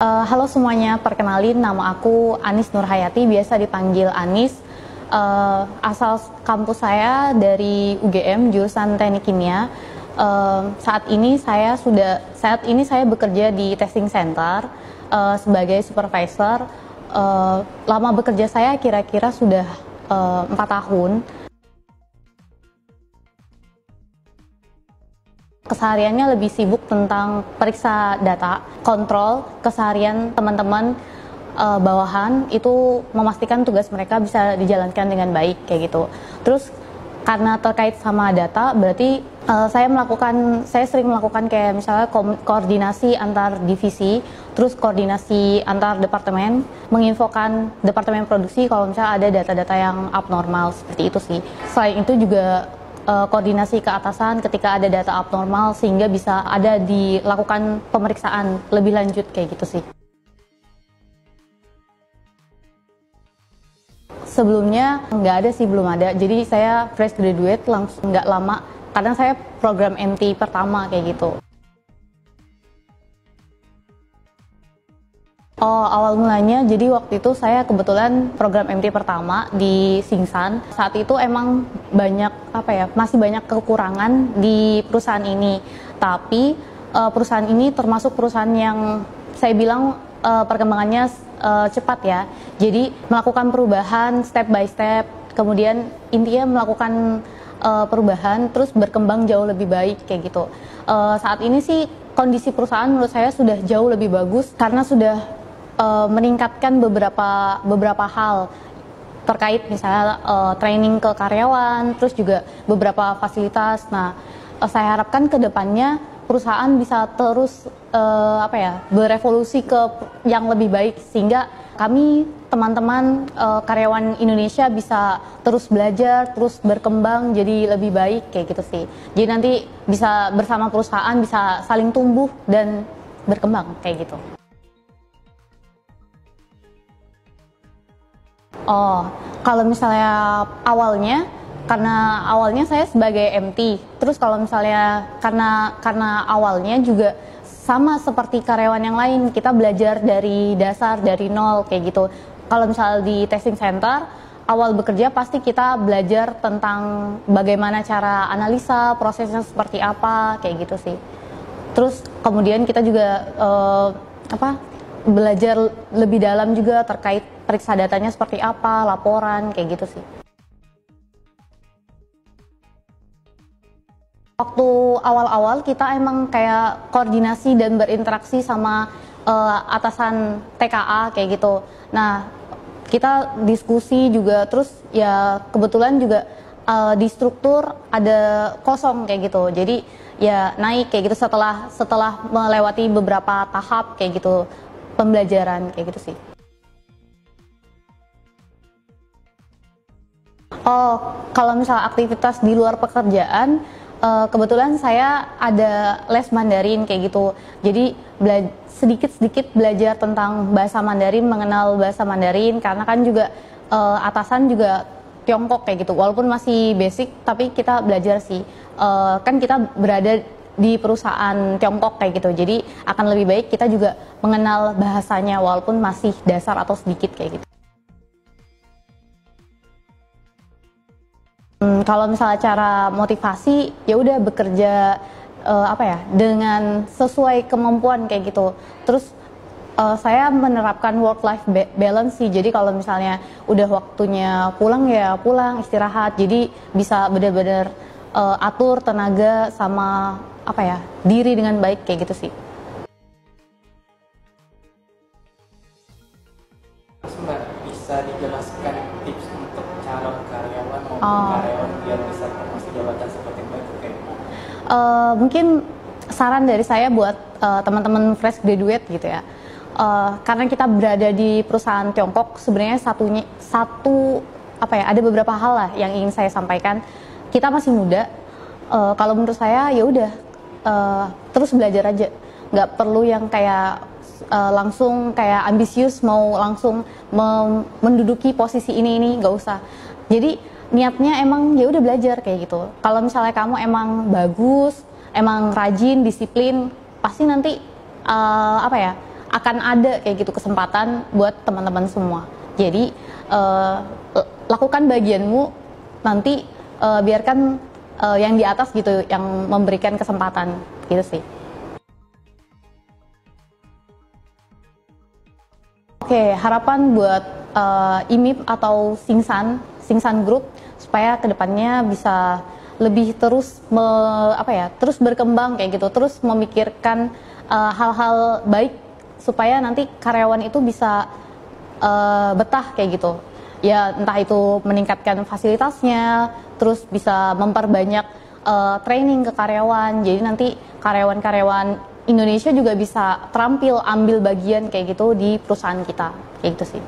Halo semuanya, perkenalin nama aku Anis Nurhayati, biasa dipanggil Anis. Asal kampus saya dari UGM, jurusan Teknik Kimia. Saat ini saya bekerja di testing center sebagai supervisor. Lama bekerja saya kira-kira sudah 4 tahun. Kesehariannya lebih sibuk tentang periksa data, kontrol keseharian teman-teman bawahan, itu memastikan tugas mereka bisa dijalankan dengan baik kayak gitu. Terus karena terkait sama data, berarti saya sering melakukan kayak misalnya koordinasi antar divisi, terus koordinasi antar departemen, menginfokan departemen produksi kalau misalnya ada data-data yang abnormal, seperti itu sih. Selain itu juga koordinasi ke atasan ketika ada data abnormal sehingga bisa ada dilakukan pemeriksaan lebih lanjut kayak gitu sih. Sebelumnya nggak ada sih, belum ada. Jadi saya fresh graduate langsung nggak lama karena saya program MT pertama kayak gitu. Oh, awal mulanya, jadi waktu itu saya kebetulan program MT pertama di Singsan. Saat itu emang masih banyak kekurangan di perusahaan ini. Tapi perusahaan ini termasuk perusahaan yang saya bilang perkembangannya cepat ya. Jadi melakukan perubahan step by step, kemudian intinya melakukan perubahan terus berkembang jauh lebih baik kayak gitu. Saat ini sih kondisi perusahaan menurut saya sudah jauh lebih bagus karena sudah meningkatkan beberapa hal terkait misalnya training ke karyawan, terus juga beberapa fasilitas. Nah, saya harapkan ke depannya perusahaan bisa terus berevolusi ke yang lebih baik sehingga kami teman-teman karyawan Indonesia bisa terus belajar, terus berkembang jadi lebih baik kayak gitu sih. Jadi nanti bisa bersama perusahaan bisa saling tumbuh dan berkembang kayak gitu. Oh, kalau misalnya karena awalnya saya sebagai MT, terus kalau misalnya karena awalnya juga sama seperti karyawan yang lain, kita belajar dari dasar, dari nol kayak gitu. Kalau misalnya di testing center, awal bekerja pasti kita belajar tentang bagaimana cara analisa, prosesnya seperti apa, kayak gitu sih. Terus kemudian kita juga belajar lebih dalam juga terkait periksa datanya seperti apa, laporan, kayak gitu sih. Waktu awal-awal kita emang kayak koordinasi dan berinteraksi sama atasan TKA kayak gitu. Nah, kita diskusi juga, terus ya kebetulan juga di struktur ada kosong kayak gitu. Jadi ya naik kayak gitu setelah melewati beberapa tahap kayak gitu pembelajaran kayak gitu sih. Oh, kalau misalnya aktivitas di luar pekerjaan, kebetulan saya ada les Mandarin kayak gitu. Jadi sedikit-sedikit belajar tentang bahasa Mandarin, mengenal bahasa Mandarin, karena kan juga atasan juga Tiongkok kayak gitu. Walaupun masih basic, tapi kita belajar sih. Kan kita berada di perusahaan Tiongkok kayak gitu. Jadi akan lebih baik kita juga mengenal bahasanya walaupun masih dasar atau sedikit kayak gitu. Kalau misalnya cara motivasi, ya udah bekerja dengan sesuai kemampuan kayak gitu. Terus saya menerapkan work-life balance sih. Jadi kalau misalnya udah waktunya pulang ya pulang, istirahat. Jadi bisa benar-benar atur tenaga sama diri dengan baik kayak gitu sih. Mbak, bisa dijelaskan tips untuk calon karyawan maupun karyawan biar bisa promosi jabatan seperti Mbak itu kayak gimana? Mungkin saran dari saya buat teman-teman fresh graduate gitu ya. Karena kita berada di perusahaan Tiongkok, sebenarnya ada beberapa hal lah yang ingin saya sampaikan. Kita masih muda. Kalau menurut saya ya udah terus belajar aja. Nggak perlu yang kayak langsung kayak ambisius mau langsung menduduki posisi ini nggak usah. Jadi niatnya emang ya udah belajar kayak gitu. Kalau misalnya kamu emang bagus, emang rajin, disiplin, pasti nanti akan ada kayak gitu kesempatan buat teman-teman semua. Jadi lakukan bagianmu, nanti biarkan yang di atas gitu yang memberikan kesempatan gitu sih. Oke, harapan buat IMIP atau Singsan Group supaya kedepannya bisa lebih terus terus berkembang kayak gitu, terus memikirkan hal-hal baik supaya nanti karyawan itu bisa betah kayak gitu. Ya entah itu meningkatkan fasilitasnya, terus bisa memperbanyak training ke karyawan. Jadi nanti karyawan-karyawan Indonesia juga bisa terampil ambil bagian kayak gitu di perusahaan kita, kayak gitu sih.